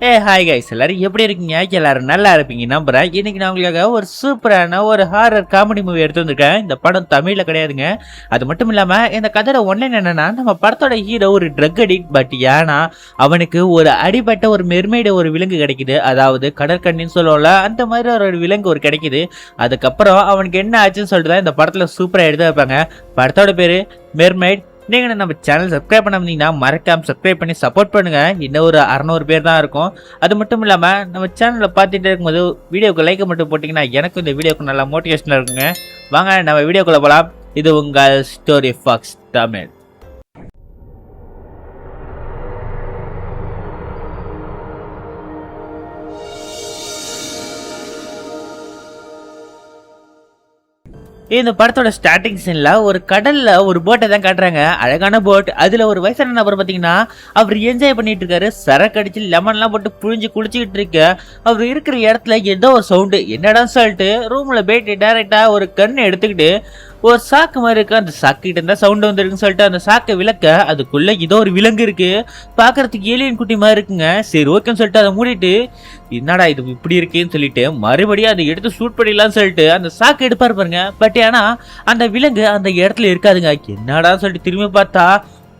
Hi guys, எல்லாரும் எப்படி இருக்கீங்க? எல்லாரும் நல்லா இருப்பீங்க நம்புறேன். இன்னைக்கு நான் உங்களுக்காக ஒரு சூப்பரான ஒரு ஹாரர் காமெடி மூவி எடுத்து வந்திருக்கேன். இந்த படம் தமிழ்ல கிடையாதுங்க. அது மட்டும் இல்லாம இந்த கதையோட ஒன்லைன் என்னன்னா, நம்ம படத்தோட ஹீரோ ஒரு ட்ரக் அடிக்ட். பட் ஏன்னா அவனுக்கு ஒரு அடிபட்ட ஒரு மெர்மெய்டு ஒரு விலங்கு கிடைக்குது. அதாவது கடற்கண்ணின்னு சொல்லுவோம்ல, அந்த மாதிரி ஒரு விலங்கு ஒரு கிடைக்குது. அதுக்கப்புறம் அவனுக்கு என்ன ஆச்சுன்னு சொல்லிட்டு தான் இந்த படத்துல சூப்பரா எடுத்து வைப்பாங்க. படத்தோட பேரு மெர்மெய்ட். நீங்கள் நம்ம சேனல் சப்ஸ்கிரைப் பண்ணாமீங்கன்னா மறக்காம சப்ஸ்கிரைப் பண்ணி சப்போர்ட் பண்ணுங்க. இன்னும் ஒரு 600 பேர் தான் இருக்கும். அது மட்டும் இல்லாமல் நம்ம சேனலில் பார்த்துட்டு இருக்கும்போது வீடியோக்கு லைக் மட்டும் போட்டிங்கன்னா எனக்கு இந்த வீடியோக்கு நல்லா மோட்டிவேஷனாக இருக்குங்க. வாங்க நம்ம வீடியோக்குள்ளே போகலாம். இது உங்கள் ஸ்டோரி ஃபாக்ஸ் தமிழ். இந்த படத்தோட ஸ்டார்டிங் சீன்ல ஒரு கடல்ல ஒரு போட்டை தான் காட்டுறாங்க. அழகான போட். அதுல ஒரு வயசான நபர் பாத்தீங்கன்னா அவர் என்ஜாய் பண்ணிட்டு இருக்காரு. சரக்கு அடிச்சு லெமன் எல்லாம் போட்டு புழிஞ்சு குளிச்சுக்கிட்டு இருக்க. அவர் இருக்கிற இடத்துல ஏதோ ஒரு சவுண்டு. என்னடா சொல்லிட்டு ரூம்ல போயிட்டு டைரக்டா ஒரு கண்ணை எடுத்துக்கிட்டு ஒரு சாக்கு மாதிரி இருக்கு. அந்த சாக்கு கிட்ட இருந்தா சவுண்ட் வந்துருக்குன்னு சொல்லிட்டு அந்த சாக்கை விளக்க அதுக்குள்ள ஏதோ ஒரு விலங்கு இருக்கு. பாக்குறதுக்கு ஏலியன் குட்டி மாதிரி இருக்குங்க. சரி ஓகேன்னு சொல்லிட்டு அதை மூடிட்டு என்னடா இது இப்படி இருக்குன்னு சொல்லிட்டு மறுபடியும் அதை எடுத்து ஷூட் பண்ணிடலாம்னு சொல்லிட்டு அந்த சாக்கு எடுப்பாரு பாருங்க. பட் ஆனா அந்த விலங்கு அந்த இடத்துல இருக்காதுங்க. என்னடா சொல்லிட்டு திரும்பி பார்த்தா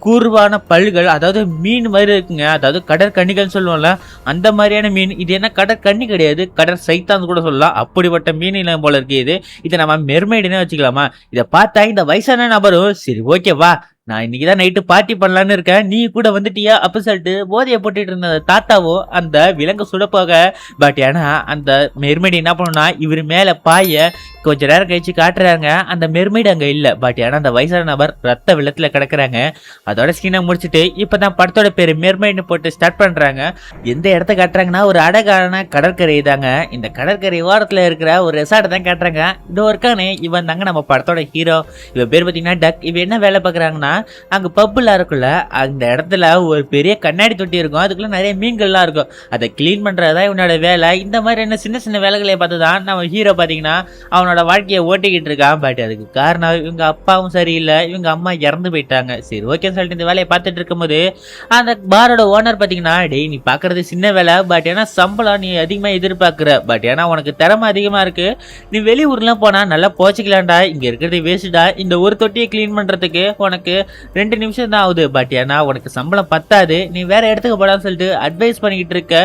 கூர்வான பல்கள், அதாவது மீன் மாதிரி இருக்குங்க. அதாவது கடற்கண்ணிகள்னு சொல்லுவோம்ல, அந்த மாதிரியான மீன். இது என்ன கடற்கண்ணி கிடையாது, கடற் சைத்தான்னு கூட சொல்லலாம். அப்படிப்பட்ட மீன் இனம் போல இருக்கு இது. இதை நம்ம மெர்மெய்டுன்னு வச்சுக்கலாமா? இதை பார்த்தா இந்த வயசான நபரும் சரி ஓகேவா, நான் இன்னைக்கு தான் நைட்டு பார்ட்டி பண்ணலான்னு இருக்கேன், நீ கூட வந்துட்டியா அப்ப சொல்லிட்டு போதையை போட்டுட்டு இருந்த தாத்தாவோ அந்த விலங்கு சுட போக. பட் ஏன்னா அந்த மெர்மெய்டு என்ன பண்ணுனா இவர் மேல பாய கொஞ்ச நேரம் கழிச்சு காட்டுறாங்க. அந்த மெர்மெய்டு அங்க இல்ல. பட் ஏன்னா அந்த வயசான நபர் ரத்த வெள்ளத்துல கிடக்குறாங்க. அதோட ஸ்கிரீனை முடிச்சுட்டு இப்பதான் படத்தோட பேரு மெர்மெய்டுன்னு போட்டு ஸ்டார்ட் பண்றாங்க. எந்த இடத்த காட்டுறாங்கன்னா ஒரு அழகான கடற்கரை தாங்க. இந்த கடற்கரை ஓரத்துல இருக்கிற ஒரு ரெசார்ட் தான் காட்டுறாங்க. இந்த ஒர்க்கானே இவன் தாங்க நம்ம படத்தோட ஹீரோ. இவன் பேர் பாத்தீங்கன்னா டக். இவன் என்ன வேலை பாக்குறாங்கன்னா, அங்க பப்புலாம் இருக்குல்ல, அந்த இடத்துல ஒரு பெரிய கண்ணாடி தொட்டி இருக்கும். அதுக்குள்ள நிறைய மீன்கள்லாம் இருக்கும். அதை கிளீன் பண்றதுதான் இவனோட வேலை. இந்த மாதிரி என்ன சின்ன சின்ன வேலைகளை பார்த்துதான் நம்ம ஹீரோ பாத்தீங்கன்னா அவனோட வாழ்க்கையை ஓட்டிக்கிட்டு இருக்கான். பட் அதுக்கு காரணம் இவங்க அப்பாவும் சரியில்லை, இவங்க அம்மா இறந்து போயிட்டாங்க. சரி ஓகேன்னு சொல்லிட்டு இந்த வேலையை பார்த்துட்டு இருக்கும்போது அந்த பாரோட ஓனர் பாத்தீங்கன்னா, டேய் நீ பாக்குறது சின்ன வேலை, பட் ஏன்னா சம்பளம் நீ அதிகமா எதிர்பார்க்கிற, பட் ஏன்னா உனக்கு திறமை அதிகமா இருக்கு, நீ வெளியூர்லாம் போனா நல்லா போச்சுக்கலாம்டா, இங்க இருக்கிறது வேஸ்டா, இந்த ஒரு தொட்டியை கிளீன் பண்றதுக்கு உனக்கு 2 நிமிஷம் தான் ஆகுது, பட் ஏன்னா உனக்கு சம்பளம் பத்தாது, நீ வேற இடத்துக்கு போடான்னு சொல்லிட்டு அட்வைஸ் பண்ணிக்கிட்டு இருக்க.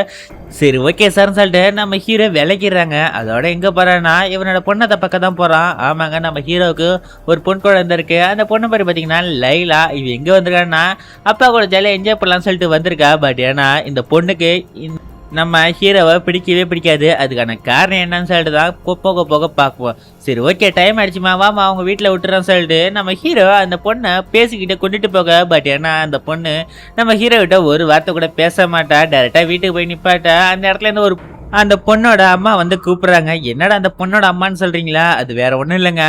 சரி ஓகே சார்னு சொல்லிட்டு நம்ம ஹீரோ விளக்கிறாங்க. அதோட எங்க போறான்னா இவனோட பொண்ணை பக்கம் தான் போறான். ஆமாங்க, நம்ம ஹீரோவுக்கு ஒரு பொன் குழந்தை இருக்கு. அந்த பொண்ணு பேர் பாத்தீங்கன்னா லைலா. இவ எங்க வந்திருக்கான்னா அப்பா கூட ஜாலியா என்ஜாய் பண்ணலாம்னு சொல்லிட்டு வந்திருக்கா. பட் ஏன்னா இந்த பொண்ணுக்கு நம்ம ஹீரோவை பிடிக்கவே பிடிக்காது. அதுக்கான காரணம் என்னன்னு சொல்லிட்டு தான் போக போக பார்க்குவோம். சரி ஓகே டைம் ஆயிடுச்சுமா, வாமா அவங்க வீட்டில் விட்டுறோன்னு சொல்லிட்டு நம்ம ஹீரோ அந்த பொண்ணை பேசிக்கிட்டு கொண்டுட்டு போக. பட் ஏன்னா அந்த பொண்ணு நம்ம ஹீரோ கிட்ட ஒரு வார்த்தை கூட பேச மாட்டா. டைரக்டா வீட்டுக்கு போய் நிப்பாட்டா. அந்த இடத்துல இருந்து அந்த பொண்ணோட அம்மா வந்து கூப்பிடுறாங்க. என்னடா அந்த பொண்ணோட அம்மான்னு சொல்றீங்களா? அது வேற ஒண்ணும் இல்லைங்க,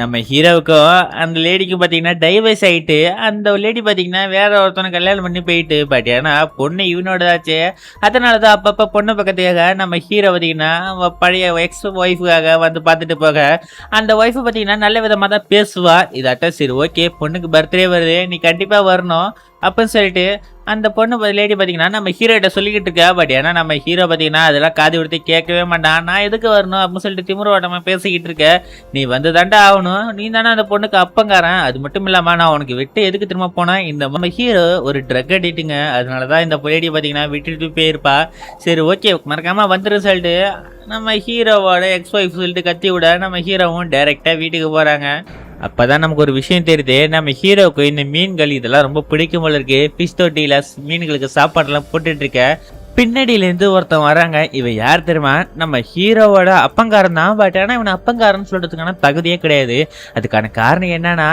நம்ம ஹீரோவுக்கும் அந்த லேடிக்கும் பாத்தீங்கன்னா டைவர்ஸ் ஆயிட்டு அந்த லேடி பாத்தீங்கன்னா வேற ஒருத்தனை கல்யாணம் பண்ணி போயிட்டு. பட் ஏன்னா பொண்ணு இவனோடதாச்சு. அதனாலதான் அப்பப்ப பொண்ணு பக்கத்துக்காக நம்ம ஹீரோ பாத்தீங்கன்னா பழைய எக்ஸ் ஒய்ஃபுக்காக வந்து பார்த்துட்டு போக. அந்த ஒய்ஃபு பாத்தீங்கன்னா நல்ல விதமா தான் பேசுவா. இதாட்ட சரி ஓகே பொண்ணுக்கு பர்த்டே வருது, நீ கண்டிப்பா வரணும் அப்படின்னு சொல்லிட்டு அந்த பொண்ணு லேடி பார்த்தீங்கன்னா நம்ம ஹீரோட்ட சொல்லிக்கிட்டு இருக்கா. பட் ஏன்னா நம்ம ஹீரோ பார்த்தீங்கன்னா அதெல்லாம் காது கொடுத்து கேட்கவே மாட்டான். நான் எதுக்கு வரணும் அப்படின்னு சொல்லிட்டு திமுறவாட்டமா பேசிக்கிட்டு இருக்க. நீ வந்து தாண்டா ஆகணும், நீ தானே அந்த பொண்ணுக்கு அப்பங்காரன். அது மட்டும் இல்லாமல் நான் உனக்கு விட்டு எதுக்கு திரும்ப போனேன்? இந்த நம்ம ஹீரோ ஒரு ட்ரக் அடிக்ட்டுங்க. அதனால தான் இந்த லேடி பார்த்தீங்கன்னா விட்டுட்டு போயிருப்பா. சரி ஓகே மறக்காம வந்துடும் சொல்லிட்டு நம்ம ஹீரோவோட எக்ஸ் ஒய்ஃப் சொல்லிட்டு கத்தி விட நம்ம ஹீரோவும் டைரெக்டாக வீட்டுக்கு போகிறாங்க. அப்பதான் நமக்கு ஒரு விஷயம் தெரியுது, நம்ம ஹீரோவுக்கு இந்த மீன்கள் இதெல்லாம் ரொம்ப பிடிக்கும் போல இருக்கு. ஃபிஷ் தொட்டியில மீன்களுக்கு சாப்பாடுலாம் போட்டுட்டு இருக்க. பின்னாடியிலேருந்து ஒருத்தன் வராங்க. இவன் யார் தெரியுமா? நம்ம ஹீரோவோட அப்பங்காரன் தான். பட் ஆனால் இவனை அப்பங்காரன் சொல்றதுக்கான தகுதியே கிடையாது. அதுக்கான காரணம் என்னன்னா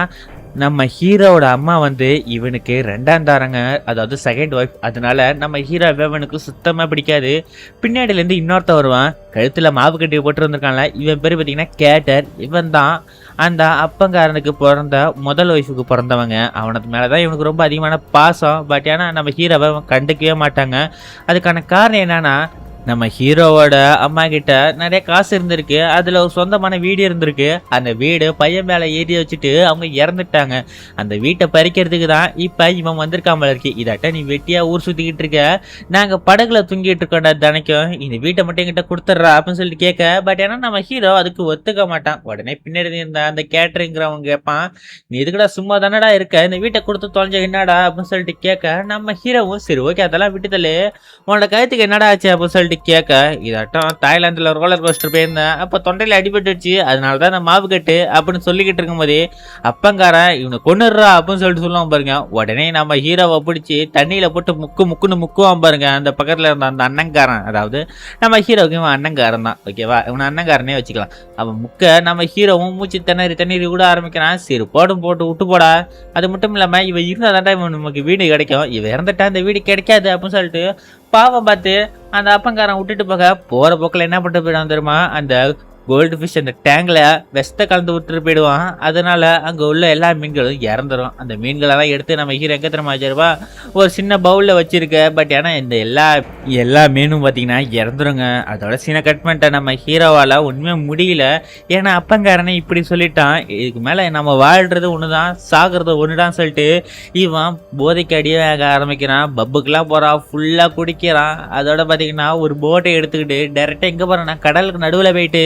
நம்ம ஹீரோவோட அம்மா வந்து இவனுக்கு 2ஆம் தாரங்க, அதாவது செகண்ட் ஒய்ஃப். அதனால நம்ம ஹீரோ இவனுக்கு சுத்தமா பிடிக்காது. பின்னாடியிலேருந்து இன்னொருத்த வருவான், கழுத்துல மாவு கட்டி போட்டு வந்திருக்கான்ல, இவன் பேர் பார்த்தீங்கன்னா கேட்டர். இவன் தான் அந்த அப்பங்காரனுக்கு பிறந்த முதல் ஒய்ஃபுக்கு பிறந்தவங்க. அவனுக்கு மேலதான் இவனுக்கு ரொம்ப அதிகமான பாசம். பட் ஏன்னா நம்ம ஹீரோவை கண்டுக்கவே மாட்டாங்க. அதுக்கான காரணம் என்னன்னா நம்ம ஹீரோவோட அம்மா கிட்ட நிறைய காசு இருந்திருக்கு, அதுல ஒரு சொந்தமான வீடு இருந்திருக்கு. அந்த வீடு பையன் மேல ஏறி வச்சுட்டு அவங்க இறந்துட்டாங்க. அந்த வீட்டை பறிக்கிறதுக்கு தான் இப்ப இவன் வந்திருக்காம இருக்கு. இதாட்ட நீ வெட்டியா ஊர் சுத்திக்கிட்டு இருக்க, நாங்க படகுல தூங்கிட்டு இருக்கோம்டா தினைக்கும், இந்த வீட்டை மட்டும் என்கிட்ட கொடுத்துட்றா அப்படின்னு சொல்லிட்டு கேட்க. பட் ஏன்னா நம்ம ஹீரோ அதுக்கு ஒத்துக்க மாட்டான். உடனே பின்னாடி இருந்த அந்த கேட்டரிங்கிறவங்க கேட்பான், நீ இதுக்கடா சும்மா தானடா இருக்க, இந்த வீட்டை கொடுத்து தொலைஞ்ச என்னடா அப்படின்னு சொல்லிட்டு கேட்க. நம்ம ஹீரோவும் சரி ஓகே அதெல்லாம் விட்டுதலே, உன்னோட கழுத்துக்கு என்னடா ஆச்சு அப்படின்னு சொல்லிட்டு கேட்க. இதாட்டம் தாய்லாந்துல ரோலர் கோஸ்டர் போயிருந்தேன், அப்ப தொண்டையில அடிபட்டுச்சு, அதனாலதான் நான் மாவு கட்டு அப்படின்னு சொல்லிக்கிட்டு இருக்கும் போதே அப்பங்காரன் இவனை கொன்னுடுறா அப்படின்னு சொல்லிட்டு சொல்லுவான் பாருங்க. உடனே நம்ம ஹீரோவை பிடிச்சி தண்ணியில போட்டு முக்குன்னு முக்குவான் பாருங்க. அந்த பக்கத்துல இருந்த அந்த அண்ணங்காரன், அதாவது நம்ம ஹீரோவுக்கு இவன் அண்ணங்காரன் தான் ஓகேவா, இவன் அண்ணங்காரனே வச்சுக்கலாம். அவன் முக்க நம்ம ஹீரோவும் மூச்சு திணறி கூட ஆரம்பிக்கிறான். சரி போட்டு விட்டு போடா, அது மட்டும் இல்லாம இவன் இருந்தா தாண்டா இவன் நமக்கு வீடு கிடைக்கும், இவன் இறந்துட்டா இந்த வீடு கிடைக்காது அப்படின்னு சொல்லிட்டு பாவம் பார்த்து அந்த அப்பங்காரன் விட்டுட்டு போற போக்கில் என்ன பண்ணிட்டு போயிடான் தெரியுமா, அந்த கோல்டு ஃபிஷ் அந்த டேங்க்ல வெஸ்ட கலந்து விட்டுட்டு போயிடுவான். அதனால அங்க உள்ள எல்லா மீன்களும் இறந்துடும். அந்த மீன்களெல்லாம் எடுத்து நம்ம ஹீரோ எங்க தெரியுமா வச்சிருப்பா, ஒரு சின்ன பவுல்ல வச்சிருக்க. பட் ஏன்னா இந்த எல்லா மீனும் பாத்தீங்கன்னா இறந்துருங்க. அதோட சீனை கட் பண்ணிட்ட நம்ம ஹீரோவால உண்மையா முடியல. ஏன்னா அப்பங்காரனே இப்படி சொல்லிட்டான், இதுக்கு மேல நம்ம வாழ்றது ஒண்ணுதான் சாகுறது ஒண்ணுதான் சொல்லிட்டு இவன் போதைக்கு அடியாக ஆரம்பிக்கிறான். பப்புக்கெல்லாம் போறான், ஃபுல்லா குடிக்கிறான். அதோட பாத்தீங்கன்னா ஒரு போட்டை எடுத்துக்கிட்டு டைரக்டா எங்க போறான்னா கடலுக்கு நடுவுல போயிட்டு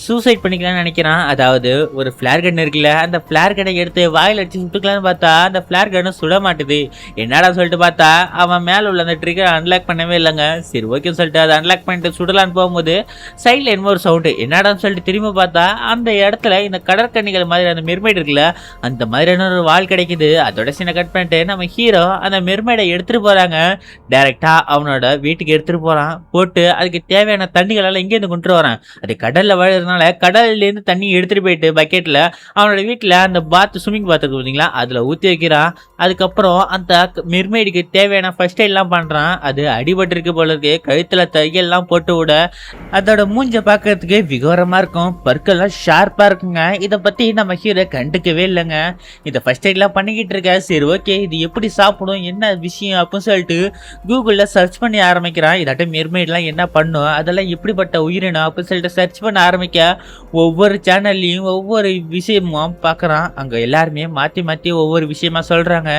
சூசைட் பண்ணிக்கலாம்னு நினைக்கிறான். அதாவது ஒரு ஃபிளேர் கன் இருக்குல்ல, அந்த ஃபிளேர் கனை எடுத்து வாயில் அடிச்சு சுட்டுக்கலான்னு பார்த்தா அந்த ஃபிளேர் கன்னு சுட மாட்டுது. என்னடா சொல்லிட்டு பார்த்தா அவன் மேல உள்ள அந்த ட்ரிகர் அன்லாக் பண்ணவே இல்லைங்க. சரி ஓகே சொல்லிட்டு அதை அன்லாக் பண்ணிட்டு சுடலான்னு போகும்போது சைட்ல என்ன ஒரு சவுண்டு, என்னடான்னு சொல்லிட்டு திரும்ப பார்த்தா அந்த இடத்துல இந்த கடற்கன்னிகள் மாதிரி அந்த மெர்மைடு இருக்குல்ல, அந்த மாதிரியான ஒரு வால் கிடைக்குது. அதோட சீனை கட் பண்ணிட்டு நம்ம ஹீரோ அந்த மெர்மைடை எடுத்துட்டு போறாங்க. டைரக்டா அவனோட வீட்டுக்கு எடுத்துட்டு போறான். போட்டு அதுக்கு தேவையான தண்ணிகள் எல்லாம் இங்கேருந்து கொண்டு வரான். அது கடல்ல வாழறதுனால கடல்ல இருந்து தண்ணி எடுத்துட்டு போயிட்டு பக்கெட்ல அவனோட வீட்டுல அந்த ஸ்விம்மிங் பாத் இருக்கு பாத்தீங்களா, அதுல ஊத்தி வைக்கிறான். அதுக்கப்புறம் அந்த மெர்மைடுக்கு தேவையான ஃபர்ஸ்ட் எய்ட் எல்லாம் பண்றான். அது அடிபட்டு இருக்கு போல இருக்கு, கழுத்துல தையல் எல்லாம் போட்டு விட அதோட மூஞ்ச பாக்குறதுக்கு விகோரமா இருக்கும், பற்கெல்லாம் ஷார்ப்பா இருக்குங்க. இதை பத்தி நம்ம ஹீரோ கண்டுக்கவே இல்லைங்க. இதை ஃபர்ஸ்ட் எய்ட் எல்லாம் பண்ணிக்கிட்டு இருக்க. சரி ஓகே இது எப்படி சாப்பிடும் என்ன விஷயம் அப்படின்னு சொல்லிட்டு கூகுள்ல சர்ச் பண்ணி ஆரம்பிக்கிறான். இதாட்ட மெர்மைட்லாம் என்ன பண்ணும், அதெல்லாம் எப்படிப்பட்ட உயிரினம் அப்படின்னு சொல்லிட்டு சர்ச் பண்ண ஆரம்பிக்க ஒவ்வொரு சேனல்லையும் ஒவ்வொரு விஷயமும் பார்க்குறான். அங்கே எல்லாருமே மாற்றி மாற்றி ஒவ்வொரு விஷயமா சொல்கிறாங்க.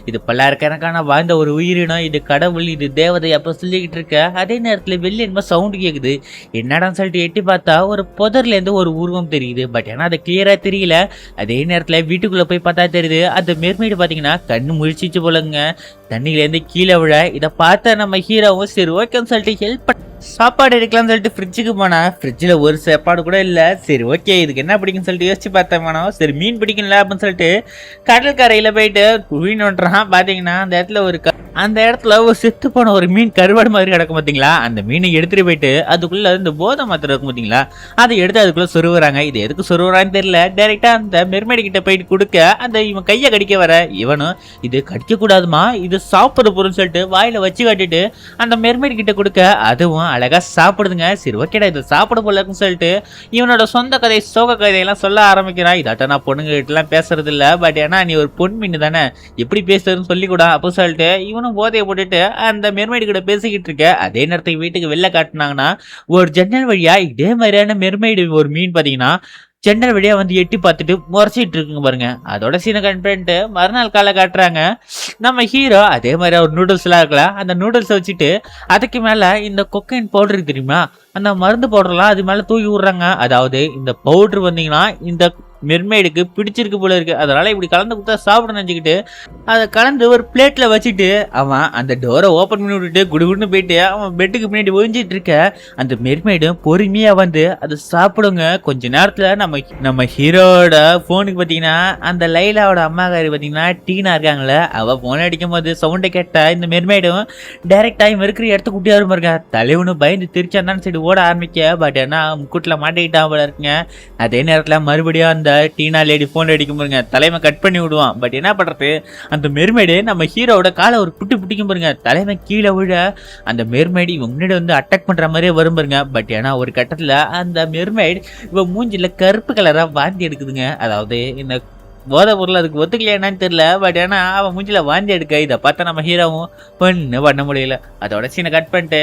இது பல்லாயிரக்கணக்கான வாழ்ந்த ஒரு உயிரினம், இது கடவுள், இது தேவதை அப்போ சொல்லிக்கிட்டு இருக்க. அதே நேரத்தில் வெளியே என்னமோ சவுண்டு கேட்குது. என்னடான்னு சொல்லிட்டு எட்டி பார்த்தா ஒரு புதர்லேருந்து ஒரு உருவம் தெரியுது. பட் ஏன்னா அது கிளியராக தெரியல. அதே நேரத்தில் வீட்டுக்குள்ளே போய் பார்த்தா தெரியுது அந்த மெர்மைடு பார்த்தீங்கன்னா கண்ணு முழிச்சிச்சு போலங்க, தண்ணியிலேருந்து கீழே விழ. இதை பார்த்த நம்ம ஹீரோவும் சரி ஓகேன்னு சொல்லிட்டு ஹெல்ப் பண்ண சாப்பாடு எடுக்கலாம்னு சொல்லிட்டு ஃப்ரிட்ஜுக்கு போனா ஃப்ரிட்ஜில் ஒரு சாப்பாடு கூட இல்லை. சரி ஓகே இதுக்கு என்ன பிடிக்குன்னு சொல்லிட்டு யோசிச்சு பார்த்தேன் வேணும். சரி மீன் பிடிக்கும்ல அப்படின்னு சொல்லிட்டு கடல் கரையில் போயிட்டு மீன் ஒன்றான். பார்த்தீங்கன்னா அந்த இடத்துல ஒரு செத்து போன ஒரு மீன் கருவாடு மாதிரி கிடக்கும் பார்த்தீங்களா, அந்த மீனை எடுத்துட்டு போயிட்டு அதுக்குள்ள இந்த போதை மாத்திரை இருக்கும் பார்த்தீங்களா, அதை எடுத்து அதுக்குள்ள சொருவுறாங்க. இது எதுக்கு சொருவுறான்னு தெரியல. டைரக்டா அந்த மெர்மைடு கிட்ட போயிட்டு கொடுக்க அந்த இவன் கையை கடிக்க வர இவனும் இது கடிக்க கூடாதுமா இது சாப்பிட போறோம்னு சொல்லிட்டு வாயில வச்சு காட்டிட்டு அந்த மெர்மைடு கிட்ட கொடுக்க அதுவும் அழகா சாப்பிடுதுங்க. சரி ஓகேடா இது சாப்பிட போல இருக்குன்னு சொல்லிட்டு இவனோட சொந்த கதை சோக கதையெல்லாம் சொல்ல ஆரம்பிக்கிறான். இதாட்ட நான் பொண்ணுங்க கிட்ட எல்லாம் பேசுறது இல்ல, பட் ஏன்னா நீ ஒரு பொன் மீன் தானே எப்படி பேசுறதுன்னு சொல்லி கூட அப்போ சொல்லிட்டு இவனும் போதையை போட்டுட்டு அந்த மெர்மைடு கிட்ட பேசிக்கிட்டு இருக்க. அதே நேரத்துக்கு வீட்டுக்கு வெளில காட்டினாங்கன்னா ஒரு ஜன்னல் வழியா இதே மாதிரியான மெர்மைடு ஒரு மீன் பாத்தீங்கன்னா ஜன்னல் வழியா வந்து எட்டி பார்த்துட்டு முறைச்சிட்டு இருக்குங்க பாருங்க. அதோட சீனை கட் பண்ணிட்டு மறுநாள் காலை காட்டுறாங்க. நம்ம ஹீரோ அதே மாதிரி ஒரு நூடுல்ஸ் எல்லாம் இருக்கலாம், அந்த நூடுல்ஸ் வச்சுட்டு அதுக்கு மேல இந்த கொக்கைன் பவுடர் தெரியுமா, அந்த மருந்து பவுடர்லாம் அது மேல தூக்கி விடுறாங்க. அதாவது இந்த பவுடர் வந்தீங்கன்னா இந்த மெர்மைடுக்கு பிடிச்சிருக்கு போல இருக்கு, அதனால இப்படி கலந்து கொடுத்தா சாப்பிட நினைச்சுக்கிட்டு அதை கலந்து ஒரு பிளேட்ல வச்சுட்டு அவன் அந்த டோரை ஓப்பன் பண்ணி விட்டுட்டு குடுகுடுன்னு போயிட்டு அவன் பெட்டுக்கு பின்னாடி ஒழிஞ்சிட்டு இருக்க. அந்த மெர்மைடும் பொறுமையா வந்து அது சாப்பிடுங்க. கொஞ்ச நேரத்துல நம்ம ஹீரோட போனுக்கு பாத்தீங்கன்னா அந்த லைலாவோட அம்மாக்காரி பாத்தீங்கன்னா டீனா இருக்காங்களே, அவ போன் அடிக்கும் போது சவுண்டை கேட்டா இந்த மெர்மைடும் டைரக்ட் டைம் இருக்கிற இடத்துக்கு குட்டியா இருப்பாருங்க. தலைவனும் பயந்து திருச்சாந்தான்னு சைடு ஓட ஆரம்பிக்க. பட் ஏன்னா முக்கூட்டில் மாட்டிக்கிட்டான் போல இருக்குங்க. அதே நேரத்துல மறுபடியும் அந்த டீனா லேடி போன் அடிக்கும் பாருங்க, தலைமை கட் பண்ணி விடுவான். பட் என்ன பண்றது அந்த மெர்மைடு நம்ம ஹீரோட காலை ஒரு பிடிக்கும் பாருங்க, தலைமை கீழே விழ அந்த மெர்மைடு இவன் முன்னாடி வந்து அட்டாக் பண்ற மாதிரியே வரும் பாருங்க. பட் ஏன்னா ஒரு கட்டத்துல அந்த மெர்மைடு இவன் மூஞ்சில கருப்பு கலரா வாந்தி எடுக்குதுங்க. அதாவது இந்த போதை பொருள் அதுக்கு ஒத்துக்கலையா என்னன்னு தெரியல, பட் ஏன்னா அவன் மூஞ்சில வாந்தி எடுக்க. இதை பார்த்தா நம்ம ஹீரோவும் பண்ண முடியல. அதோட சீனை கட் பண்ணிட்டு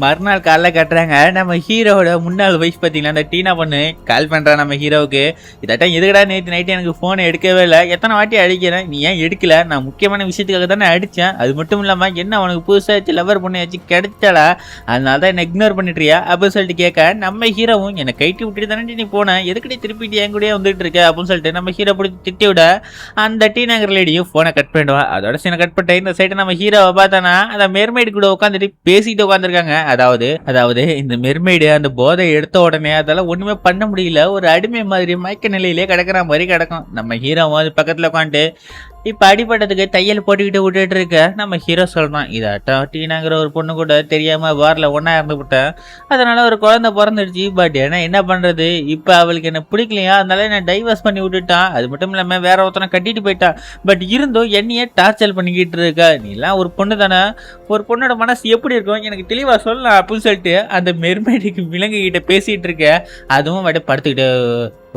மறுநாள் காலைல கட்டுறாங்க. நம்ம ஹீரோவோட முன்னாள் வைஃப் பார்த்தீங்கன்னா அந்த டீனா பொண்ணு கால் பண்ணுறா நம்ம ஹீரோவுக்கு. இதாட்டம் எதுக்கடா நேற்று நைட்டு எனக்கு ஃபோனை எடுக்கவே இல்லை, எத்தனை வாட்டி அடிக்கிறேன், நீ ஏன் எடுக்கல, நான் முக்கியமான விஷயத்துக்காக தானே அடித்தேன், அது மட்டும் இல்லாமல் என்ன அவனுக்கு புதுசாக லவர் பொண்ணு வச்சு கிடைச்சாடா, அதனால தான் என்ன இக்னோர் பண்ணிட்டுறியா அப்படின்னு சொல்லிட்டு கேட்க, நம்ம ஹீரோவும் என்னை கைட்டி விட்டுட்டு தானே நீ போனேன், எதுக்கிட்டே திருப்பிட்டு என் கூடயே வந்துட்டு இருக்க அப்படின்னு சொல்லிட்டு நம்ம ஹீரோ பிடிச்சி திட்டி விட அந்த டீனாங்கிற லேடியும் ஃபோனை கட் பண்ணிடுவா. அதோட சீனை கட் பண்ணிட்டு இந்த சைடு நம்ம ஹீரோவை பார்த்தானா அந்த மெர்மைடு கூட உட்காந்துட்டு பேசிட்டு உட்காந்துருக்காங்க. அதாவது இந்த மெர்மைடு அந்த போதை எடுத்த உடனே அதெல்லாம் ஒண்ணுமே பண்ண முடியல, ஒரு அடிமை மாதிரி மயக்க நிலையிலே கிடக்குற மாதிரி கிடக்கும். நம்ம ஹீரோவும் அது பக்கத்துல உட்காந்துட்டு இப்ப அடிப்பட்டதுக்கு தையல் போட்டுக்கிட்டு விட்டுட்டு இருக்க நம்ம ஹீரோ சொல்றான், இதாட்டம் டீனாங்கிற ஒரு பொண்ணு கூட தெரியாம வாரில் ஒன்னா இறந்து விட்டேன், அதனால ஒரு குழந்தை பிறந்துடுச்சு, பட் ஏன்னா என்ன பண்றது, இப்ப அவளுக்கு என்ன பிடிக்கலையா, அதனால என்ன டைவர்ஸ் பண்ணி விட்டுட்டான், அது மட்டும் இல்லாம வேற ஒருத்தனை கட்டிட்டு போயிட்டான், பட் இருந்தும் என்னையே டார்ச்சர் பண்ணிக்கிட்டு இருக்க, நீ எல்லாம் ஒரு பொண்ணு தானே, ஒரு பொண்ணோட மனசு எப்படி இருக்கும் எனக்கு தெளிவா சொல்லலாம் அப்படின்னு சொல்லிட்டு அந்த மெர்மைடுக்கு விலங்கு கிட்ட பேசிட்டு இருக்க. அதுவும் அப்படியே படுத்துக்கிட்டு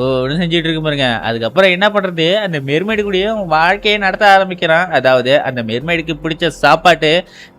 ஒன்று செஞ்சுட்டு இருக்கு பாருங்க. அதுக்கப்புறம் என்ன பண்றது, அந்த மெர்மைடு கூடயும் வாழ்க்கையை நடத்த ஆரம்பிக்கிறான். அதாவது அந்த மெர்மைடுக்கு பிடிச்ச சாப்பாட்டு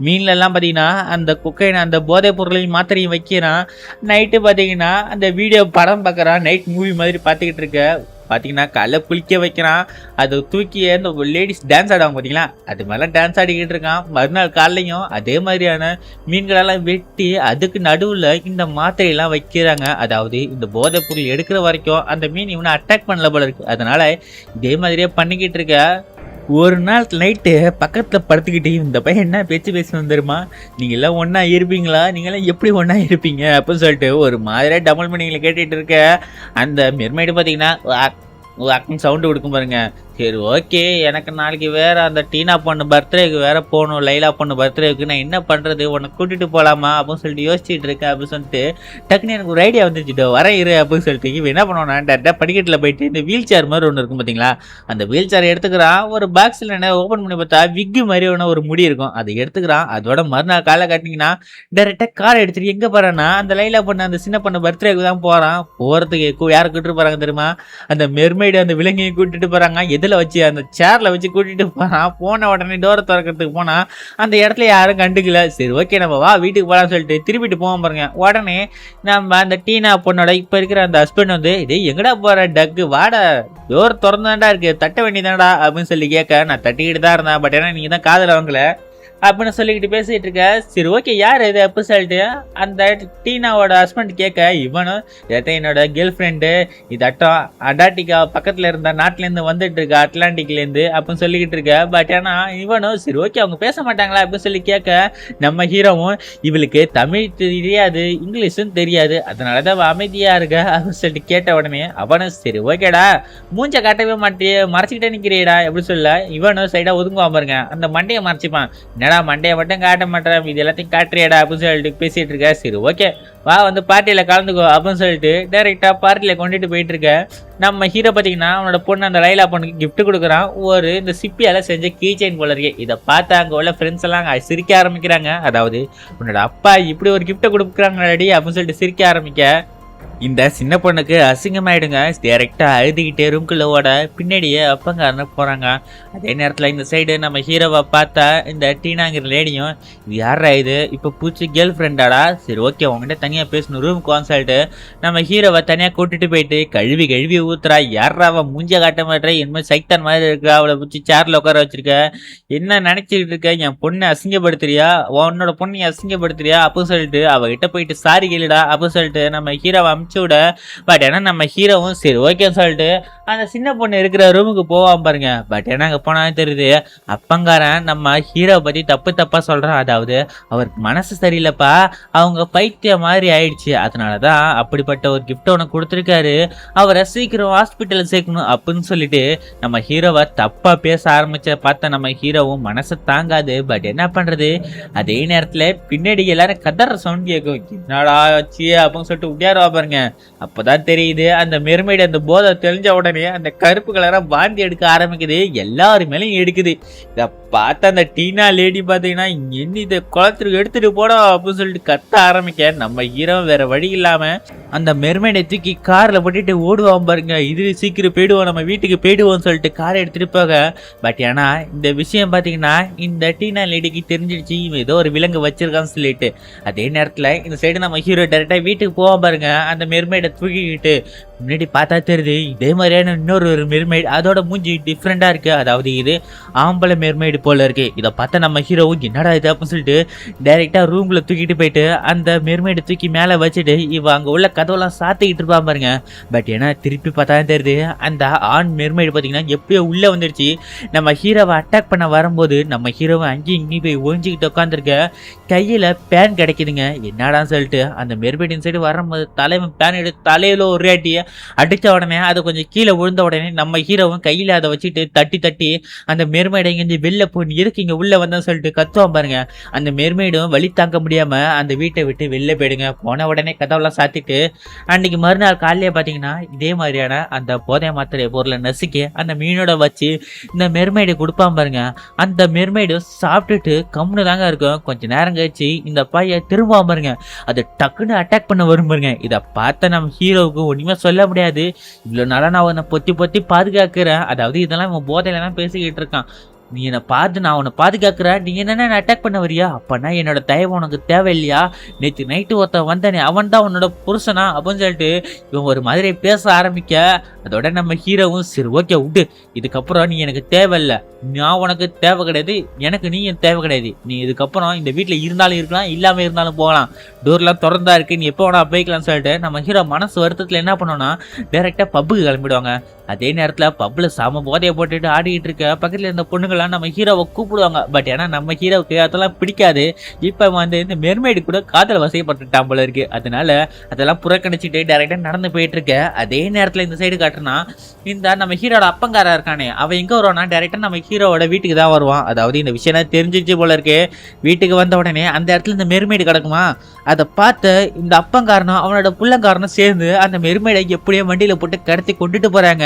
மீன்ல எல்லாம் பார்த்தீங்கன்னா அந்த குக்கைன் அந்த போதைப் பொருளையும் மாத்திரையும் வைக்கிறான். நைட்டு பார்த்தீங்கன்னா அந்த வீடியோ படம் பார்க்குறான், நைட் மூவி மாதிரி பார்த்துக்கிட்டு இருக்க. பார்த்தீங்கன்னா காலைல குளிக்க வைக்கிறான், அதை தூக்கி அந்த லேடிஸ் டான்ஸ் ஆடுவாங்க பார்த்தீங்களா, அது மாதிரிலாம் டான்ஸ் ஆடிக்கிட்டு இருக்கான். மறுநாள் காலையும் அதே மாதிரியான மீன்களெல்லாம் வெட்டி அதுக்கு நடுவில் இந்த மாத்திரையெல்லாம் வைக்கிறாங்க. அதாவது இந்த போதைப் பொருள் எடுக்கிற வரைக்கும் அந்த மீன் இவனை அட்டாக் பண்ணல போல இருக்கு, அதனால இதே மாதிரியே பண்ணிக்கிட்டு இருக்க. ஒரு நாள் நைட்டு பக்கத்தில் படுத்துக்கிட்டு இந்த பையன் என்ன பேச்சு பேசி வந்துருமா, நீங்கள் எல்லாம் ஒன்றா இருப்பீங்களா, நீங்களாம் எப்படி ஒன்றா இருப்பீங்க அப்படின்னு சொல்லிட்டு ஒரு மாதிரியாக டபுள் மீனிங்ல கேட்டுட்டு இருக்க. அந்த மெர்மைடு பார்த்தீங்கன்னா அக்குன்னு சவுண்டு கொடுக்கும் பாருங்க. சரி ஓகே, எனக்கு நாளைக்கு வேற அந்த டீனா பொண்ணு பர்த்டேக்கு வேற போகணும், லைலா பொண்ணு பர்த்டேக்கு, நான் என்ன பண்ணுறது, உன்னை கூட்டிகிட்டு போகலாமா அப்படின்னு சொல்லிட்டு யோசிச்சுட்டு இருக்கேன் அப்படின்னு சொல்லிட்டு டக்குன்னு எனக்கு ஒரு ஐடியா வந்துச்சுட்டு வரேன் இரு அப்படின்னு சொல்லிட்டு இவன் என்ன பண்ணுவானா டேரெக்டாக படிக்கட்டில் போயிட்டு இந்த வீல் சேர் மாதிரி ஒன்று இருக்கும் பார்த்தீங்களா, அந்த வீல் சேர் எடுத்துக்கிறான். ஒரு பாக்ஸில் என்ன ஓப்பன் பண்ணி பார்த்தா விக்கு மாதிரி ஒன்று ஒரு முடி இருக்கும், அதை எடுத்துக்கிறான். அதோட மறுநாள் காலை காட்டினீங்கன்னா டேரெக்டாக காரை எடுத்துட்டு எங்கே போகிறான்னா அந்த லைலா பொண்ணு அந்த சின்ன பொண்ணு பர்த்டேக்கு தான் போகிறான். போகிறதுக்கு யாரை கூட்டிட்டு போகிறாங்க தெரியுமா, அந்த மெர்மைடு அந்த விலங்கையை கூட்டிட்டு போகிறாங்க. இதில் வச்சு அந்த சேர்ல வச்சு கூட்டிட்டு போனான். போன உடனே டோரை திறக்கிறதுக்கு போனா அந்த இடத்துல யாரும் கண்டுக்கல. சரி ஓகே நம்ம வா வீட்டுக்கு போகலாம்னு சொல்லிட்டு திருப்பிட்டு போவோம் பாருங்க. உடனே நம்ம அந்த டீனா பொண்ணோட இப்ப இருக்கிற அந்த ஹஸ்பண்ட் வந்து இதே எங்கடா போற டக்கு வாட, டோர் திறந்தாண்டா இருக்கு, தட்ட வேண்டியதாண்டா அப்படின்னு சொல்லி கேட்க, நான் தட்டிக்கிட்டு தான் இருந்தேன், பட் ஏன்னா நீங்க தான் காதல வாங்கல அப்படின்னு சொல்லிக்கிட்டு பேசிட்டு இருக்க. சரி ஓகே யார் இது அப்படி சொல்லிட்டு அந்த டீனாவோட ஹஸ்பண்ட் கேட்க, இவனும் இதாட்டம் என்னோட கேர்ள் ஃப்ரெண்டு, இதாட்டம் அண்டார்டிகா பக்கத்தில் இருந்த நாட்டிலேருந்து வந்துட்டு இருக்கா, அட்லாண்டிக்லேருந்து அப்படின்னு சொல்லிக்கிட்டு இருக்க. பட் ஆனால் இவனும் சரி ஓகே அவங்க பேச மாட்டாங்களா அப்படின்னு சொல்லி கேட்க, நம்ம ஹீரோவும் இவளுக்கு தமிழ் தெரியாது இங்கிலீஷும் தெரியாது, அதனால தான் அமைதியாக இருக்க அப்படின்னு சொல்லிட்டு கேட்ட உடனே அவனும் சரி ஓகேடா மூஞ்ச காட்டவே மாட்டியே மறைச்சிக்கிட்டே நிற்கிறீடா எப்படி சொல்ல, இவனும் சைடாக ஒதுங்குவான் பாருங்க, அந்த மண்டையை மறைச்சிப்பான். மண்டையை மட்டும் காட்ட மாட்டேன் இது எல்லாத்தையும் காட்டுறியாடா அப்படின்னு சொல்லிட்டு பேசிட்டு இருக்க. சரி ஓகே வா வந்து பார்ட்டியில கலந்துக்கோ அப்படின்னு சொல்லிட்டு டைரக்டா பார்ட்டியில கொண்டுட்டு போயிட்டு இருக்க. நம்ம ஹீரோ பார்த்தீங்கன்னா அவனோட பொண்ணு அந்த லைலா பொண்ணுக்கு கிஃப்ட் கொடுக்குறான், ஒரு இந்த சிப்பியால செஞ்ச கீ செயின் போல இருக்கு. இதை பார்த்தா அங்கே உள்ள ஃப்ரெண்ட்ஸ் எல்லாம் சிரிக்க ஆரம்பிக்கிறாங்க. அதாவது உன்னோட அப்பா இப்படி ஒரு கிஃப்ட்டை கொடுக்குறாங்க ரெடி அப்படின்னு சொல்லிட்டு சிரிக்க ஆரம்பிக்க. இந்த சின்ன பொண்ணுக்கு அசிங்கமாயிடுங்க. டைரக்டா அழுதுகிட்டே ரூம்குள்ள ஓட பின்னாடியே அப்பங்க போறாங்க. அதே நேரத்தில் இந்த சைடு நம்ம ஹீரோவை பார்த்தா இந்த டீனாங்கிற லேடியும் இது யாரா இது இப்போ பூச்சி கேர்ள் ஃப்ரெண்டாடா, சரி ஓகே உங்ககிட்ட தனியாக பேசணும் ரூமுக்கு வான்னு சொல்லிட்டு நம்ம ஹீரோவை தனியாக கூட்டிட்டு போயிட்டு கழுவி ஊத்துறா. யாரா அவன் மூஞ்ச காட்ட மாட்டேற இனிமேல் சைத்தான் மாதிரி இருக்கா, அவளை பூச்சி சேர்ல உட்கார வச்சிருக்க, என்ன நினைச்சிட்டு இருக்க, என் பொண்ணை அசிங்கப்படுத்துறியா, உன்னோட பொண்ணை அசிங்கப்படுத்துறியா அப்படின்னு சொல்லிட்டு அவகிட்ட போயிட்டு சாரி கேளுடா அப்படின்னு சொல்லிட்டு நம்ம ஹீரோவை விட. பட் ஏன்னா நம்ம ஹீரோவும் சரி ஓகேன்னு சொல்லிட்டு அந்த சின்ன பொண்ணு இருக்கிற ரூமுக்கு போவான் பாருங்க. பட் ஏன்னா அங்கே போனாலும் தெரியுது அப்பங்காரன் நம்ம ஹீரோவை பற்றி தப்பா சொல்கிறான். அதாவது அவருக்கு மனசு சரியில்லைப்பா, அவங்க பைத்திய மாதிரி ஆயிடுச்சு, அதனால தான் அப்படிப்பட்ட ஒரு கிஃப்ட் உனக்கு கொடுத்துருக்காரு, அவரை சீக்கிரம் ஹாஸ்பிட்டலில் சேர்க்கணும் அப்படின்னு சொல்லிட்டு நம்ம ஹீரோவை தப்பாக பேச ஆரம்பிச்ச பார்த்த நம்ம ஹீரோவும் மனசை தாங்காது. பட் என்ன பண்ணுறது, அதே நேரத்தில் பின்னாடி எல்லாரும் கதற சவுண்ட் கேட்கும், என்னடா ஆச்சு அப்படின்னு சொல்லிட்டு உடையாருவா பாருங்க. அப்பதான் தெரியுது அந்த மெர்மைடு அந்த போதை தெளிஞ்ச உடனே அந்த கருப்பு கலரா வாந்தி எடுக்க ஆரம்பிக்குது, எல்லாரு மேலேயும் எடுக்குது. இத பார்த்த அந்த டீனா லேடி பாத்தீங்கன்னா என்ன இதை குளத்துக்கு எடுத்துட்டு போடா அப்படின்னு சொல்லிட்டு கத்த ஆரம்பிக்க நம்ம ஹீரோ வேற வழி இல்லாம அந்த மெர்மைடை தூக்கி கார்ல போட்டுட்டு ஓடுவான் பாருங்க. இது சீக்கிரம் போயிடுவோம், நம்ம வீட்டுக்கு போயிடுவோம்னு சொல்லிட்டு காரை எடுத்துட்டு போக. பட் ஏன்னா இந்த விஷயம் பாத்தீங்கன்னா இந்த டீனா லேடிக்கு தெரிஞ்சிடுச்சு, இவன் ஏதோ ஒரு விலங்கு வச்சிருக்கான்னு சொல்லிட்டு. அதே நேரத்துல இந்த சைடு நம்ம ஹீரோ டைரக்டா வீட்டுக்கு போவான் பாருங்க. அந்த மெர்மைடை தூக்கிக்கிட்டு முன்னாடி பார்த்தா தெரியுது இதே மாதிரியான இன்னொரு மெர்மைடு, அதோட மூஞ்சி டிஃப்ரெண்டா இருக்கு. அதாவது இது ஆம்பளை மெர்மைடு போல இருக்கு. இதை பார்த்தா நம்ம ஹீரோ என்னடா இது அப்படின்னு சொல்லிட்டு டைரக்டா ரூம்ல தூக்கிட்டு போயிட்டு அந்த மெர்மைடை தூக்கி மேல வச்சுட்டு இவ அங்க உள்ள கதவெல்லாம் சாத்திக்கிட்டு இருப்பான் பாருங்க. பட் ஏன்னா திருப்பி பார்த்தா தெரியுது அந்த ஆண் மெர்மைடு பாத்தீங்கன்னா எப்பயோ உள்ள வந்துருச்சு. நம்ம ஹீரோவை அட்டாக் பண்ண வரும்போது நம்ம ஹீரோவை அங்கேயும் இங்கேயும் போய் ஒழிஞ்சிக்கிட்டு உட்காந்துருக்க. கையில பேன் கிடைக்குதுங்க. என்னடான்னு சொல்லிட்டு அந்த மெர்மைடின் சைடு வரும்போது தலைவன் பேன் எடுத்து தலையில ஒரு அடிய அடித்த உடனே அது கொஞ்சம் கீழே விழுந்த உடனே நம்ம ஹீரோவும் கையில அதை வச்சுட்டு தட்டி தட்டி அந்த மெர்மைடை இங்கே வெளில போய் எதுக்கு இங்க உள்ள வந்தோம்னு சொல்லிட்டு கத்துவான் பாருங்க. அந்த மெர்மைடும் வழி தாங்க முடியாம அந்த வீட்டை விட்டு வெளில போயிடுங்க. போன உடனே கதவெல்லாம் சாத்திட்டு அன்னைக்கு மறுநாள் காலையிலே பாத்தீங்கன்னா இதே மாதிரியான அந்த போதை மாத்திரை பொருளை நசுக்கி அந்த மீனோட வச்சு இந்த மெர்மைடை கொடுப்பான் பாருங்க. அந்த மெர்மைடு சாப்பிட்டுட்டு கம்முன்னு தாங்க இருக்கும். கொஞ்ச நேரம் கழிச்சு இந்த பையன் திரும்ப பாருங்க, அது டக்குன்னு அட்டாக் பண்ண வரும் பாருங்க. இதை பார்த்த நம்ம ஹீரோவுக்கு ஒண்ணுமே சொல்ல முடியாது. இவ்வளவு நாளா நான் உன்னை பொத்தி பொத்தி பாதுகாக்கிறேன், அதாவது இதெல்லாம் இவன் போதையில தான் பேசிக்கிட்டு இருக்கான். நீ என்னை பார்த்து நான் உன்னை பாதுகாக்கிறேன், நீ என்னென்ன அட்டாக் பண்ண வரியா? அப்பனா என்னோட தயவு உனக்கு தேவையில்லையா? நேற்று நைட்டு ஒருத்தன் வந்தானே அவன் தான் உன்னோட புருஷனா அப்படின்னு சொல்லிட்டு இவன் ஒரு மாதிரி பேச ஆரம்பிக்க. அதோட நம்ம ஹீரோவும் சரி ஓகே விட்டு, இதுக்கப்புறம் நீ எனக்கு தேவையில்லை, நான் உனக்கு தேவை கிடையாது, எனக்கு நீ என் தேவை கிடையாது. நீ இதுக்கப்புறம் இந்த வீட்டில் இருந்தாலும் இருக்கலாம், இல்லாமல் இருந்தாலும் போகலாம், டோர்லாம் திறந்தா இருக்கு, நீ எப்போ வேணா போய்க்கலாம்னு சொல்லிட்டு நம்ம ஹீரோ மனசு வருத்தத்தில் என்ன பண்ணோம்னா டைரெக்டாக பப்புக்கு கிளம்பிடுவாங்க. அதே நேரத்தில் பப்பில் செம போதையை போட்டுட்டு ஆடிக்கிட்டு இருக்க பக்கத்தில் இருந்த பொண்ணுங்கள்லாம் நம்ம ஹீரோவை கூப்பிடுவாங்க. பட் ஏன்னா நம்ம ஹீரோவுக்கு அதெல்லாம் பிடிக்காது. இப்போ வந்து இந்த மெர்மைடு கூட காதல் வசைப்பட்டுட்டான் போல இருக்கு. அதனால அதெல்லாம் புறக்கணிச்சுட்டு டைரெக்டாக நடந்து போயிட்டு இருக்க. அதே நேரத்தில் இந்த சைடு காட்டுனா இந்த நம்ம ஹீரோட அப்பங்காரா இருக்கானே அவன் எங்கே வருவானா டைரெக்டாக நம்ம ஹீரோவோட வீட்டுக்கு தான் வருவான். அதாவது இந்த விஷயம் தெரிஞ்சிச்சு போல இருக்கு. வீட்டுக்கு வந்த உடனே அந்த இடத்துல இந்த மெர்மைடு கிடக்குமா, அதை பார்த்து இந்த அப்பங்காரனும் அவனோட புள்ளங்காரனும் சேர்ந்து அந்த மெர்மைடை எப்படியோ வண்டியில போட்டு கடத்தி கொண்டுட்டு போறாங்க.